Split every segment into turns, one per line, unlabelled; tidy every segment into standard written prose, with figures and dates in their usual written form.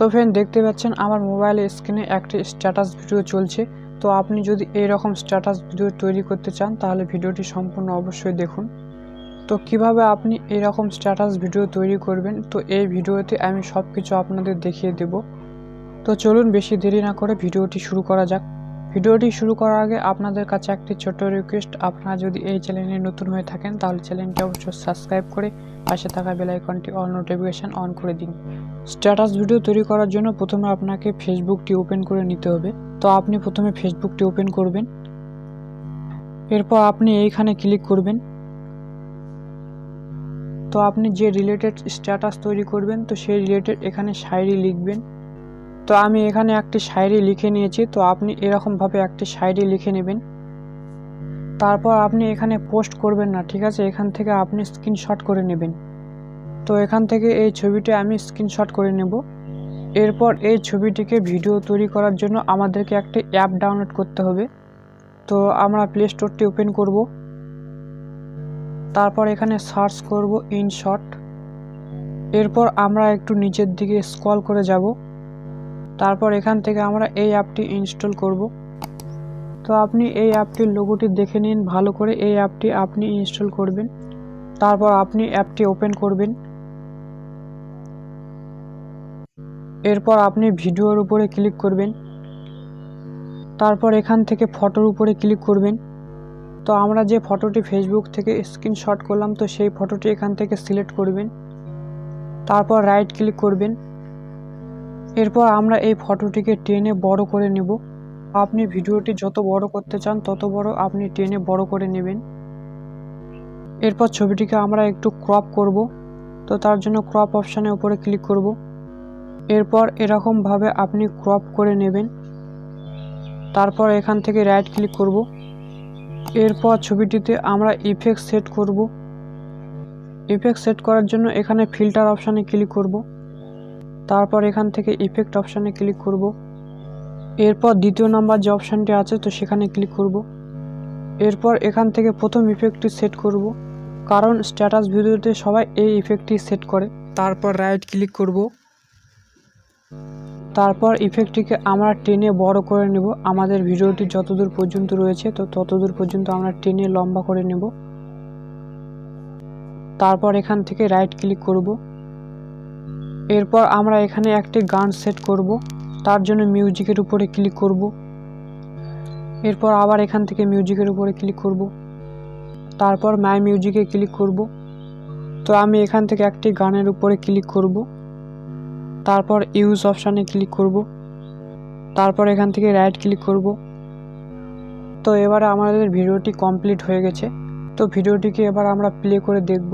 তো ফ্রেন্ড দেখতে পাচ্ছেন আমার মোবাইলের স্ক্রিনে একটি স্ট্যাটাস ভিডিও চলছে। তো আপনি যদি এই রকম স্ট্যাটাস ভিডিও তৈরি করতে চান তাহলে ভিডিওটি সম্পূর্ণ অবশ্যই দেখুন। তো কিভাবে আপনি এই রকম স্ট্যাটাস ভিডিও তৈরি করবেন, তো এই ভিডিওতে আমি সব কিছু আপনাদের দেখিয়ে দেব। তো চলুন বেশি দেরি না করে ভিডিওটি শুরু করা যাক। ভিডিওটি শুরু করার আগে আপনাদের কাছে একটি ছোট্ট রিকোয়েস্ট, আপনারা যদি এই চ্যানেলে নতুন হয়ে থাকেন তাহলে চ্যানেলটি অবশ্যই সাবস্ক্রাইব করে পাশে থাকা বেল আইকনটি অল নোটিফিকেশন অন করে দিন। স্ট্যাটাস ভিডিও তৈরি করার জন্য প্রথমে আপনাকে ফেসবুকটি ওপেন করে নিতে হবে। তো আপনি প্রথমে ফেসবুকটি ওপেন করবেন, এরপর আপনি এইখানে ক্লিক করবেন। তো আপনি যে রিলেটেড স্ট্যাটাস তৈরি করবেন তো সেই রিলেটেড এখানে শায়রি লিখবেন। তো আমি এখানে একটি শায়রি লিখে নিয়েছি। তো আপনি এরকমভাবে একটি শায়রি লিখে নেবেন। তারপর আপনি এখানে পোস্ট করবেন না, ঠিক আছে, এখান থেকে আপনি স্ক্রিনশট করে নেবেন। তো এখান থেকে এই ছবিটি আমি স্ক্রিনশট করে নেব। এরপর এই ছবিটিকে ভিডিও তৈরি করার জন্য আমাদেরকে একটি অ্যাপ ডাউনলোড করতে হবে। তো আমরা প্লে স্টোরটি ওপেন করব, তারপর এখানে সার্চ করব ইনশট। এরপর আমরা একটু নিচের দিকে স্ক্রল করে যাব, তারপর এখান থেকে আমরা এই অ্যাপটি ইনস্টল করব। তো আপনি এই অ্যাপটির লোগোটি দেখে নিন ভালো করে, এই অ্যাপটি আপনি ইনস্টল করবেন। তারপর আপনি অ্যাপটি ওপেন করবেন। এরপর আপনি ভিডিওর উপরে ক্লিক করবেন, তারপর এখান থেকে ফটোর উপরে ক্লিক করবেন। তো আমরা যে ফটোটি ফেসবুক থেকে স্ক্রিনশট করলাম তো সেই ফটোটি এখান থেকে সিলেক্ট করবেন, তারপর রাইট ক্লিক করবেন। এরপর আমরা এই ফটোটিকে টেনে বড় করে নেব। আপনি ভিডিওটি যত বড় করতে চান তত বড় আপনি টেনে বড় করে নেবেন। এরপর ছবিটিকে আমরা একটু ক্রপ করব। তো তার জন্য ক্রপ অপশানের উপরে ক্লিক করব। এরপর এরকমভাবে আপনি ক্রপ করে নেবেন। তারপর এখান থেকে রাইট ক্লিক করব। এরপর ছবিটিতে আমরা ইফেক্ট সেট করব। ইফেক্ট সেট করার জন্য এখানে ফিল্টার অপশানে ক্লিক করব, তারপর এখান থেকে ইফেক্ট অপশানে ক্লিক করব। এরপর দ্বিতীয় নাম্বার যে অপশানটি আছে তো সেখানে ক্লিক করব। এরপর এখান থেকে প্রথম ইফেক্টটি সেট করব, কারণ স্ট্যাটাস ভিডিওতে সবাই এই ইফেক্টটি সেট করে। তারপর রাইট ক্লিক করব। তারপর ইফেক্টটিকে আমরা টেনে বড় করে নেব। আমাদের ভিডিওটি যতদূর পর্যন্ত রয়েছে তো ততদূর পর্যন্ত আমরা টেনে লম্বা করে নেব। তারপর এখান থেকে রাইট ক্লিক করব। এরপর আমরা এখানে একটি গান সেট করব, তার জন্য মিউজিকের উপরে ক্লিক করব। এরপর আবার এখান থেকে মিউজিকের উপরে ক্লিক করব, তারপর মাই মিউজিকে ক্লিক করব। তো আমি এখান থেকে একটি গানের উপরে ক্লিক করব, তারপর ইউজ অপশানে ক্লিক করব, তারপর এখান থেকে রাইট ক্লিক করব। তো এবারে আমাদের ভিডিওটি কমপ্লিট হয়ে গেছে। তো ভিডিওটিকে এবার আমরা প্লে করে দেখব।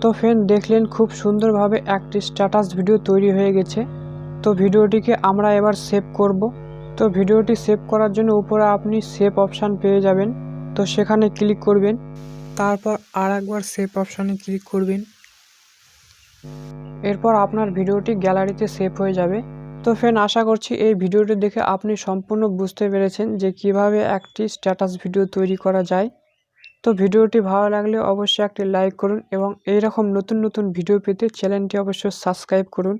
তো ফ্রেন্ড দেখলেন খুব সুন্দরভাবে একটি স্ট্যাটাস ভিডিও তৈরি হয়ে গেছে। তো ভিডিওটিকে আমরা এবার সেভ করব। তো ভিডিওটি সেভ করার জন্য উপরে আপনি সেভ অপশান পেয়ে যাবেন। তো সেখানে ক্লিক করবেন, তারপর আরেকবার সেভ অপশানে ক্লিক করবেন। এরপর আপনার ভিডিওটি গ্যালারিতে সেভ হয়ে যাবে। তো ফ্রেন্ড আশা করছি এই ভিডিওটি দেখে আপনি সম্পূর্ণ বুঝতে পেরেছেন যে কিভাবে একটি স্ট্যাটাস ভিডিও তৈরি করা যায়। তো ভিডিওটি ভালো লাগলে অবশ্যই একটি লাইক করুন এবং এই রকম নতুন নতুন ভিডিও পেতে চ্যানেলটি অবশ্যই সাবস্ক্রাইব করুন।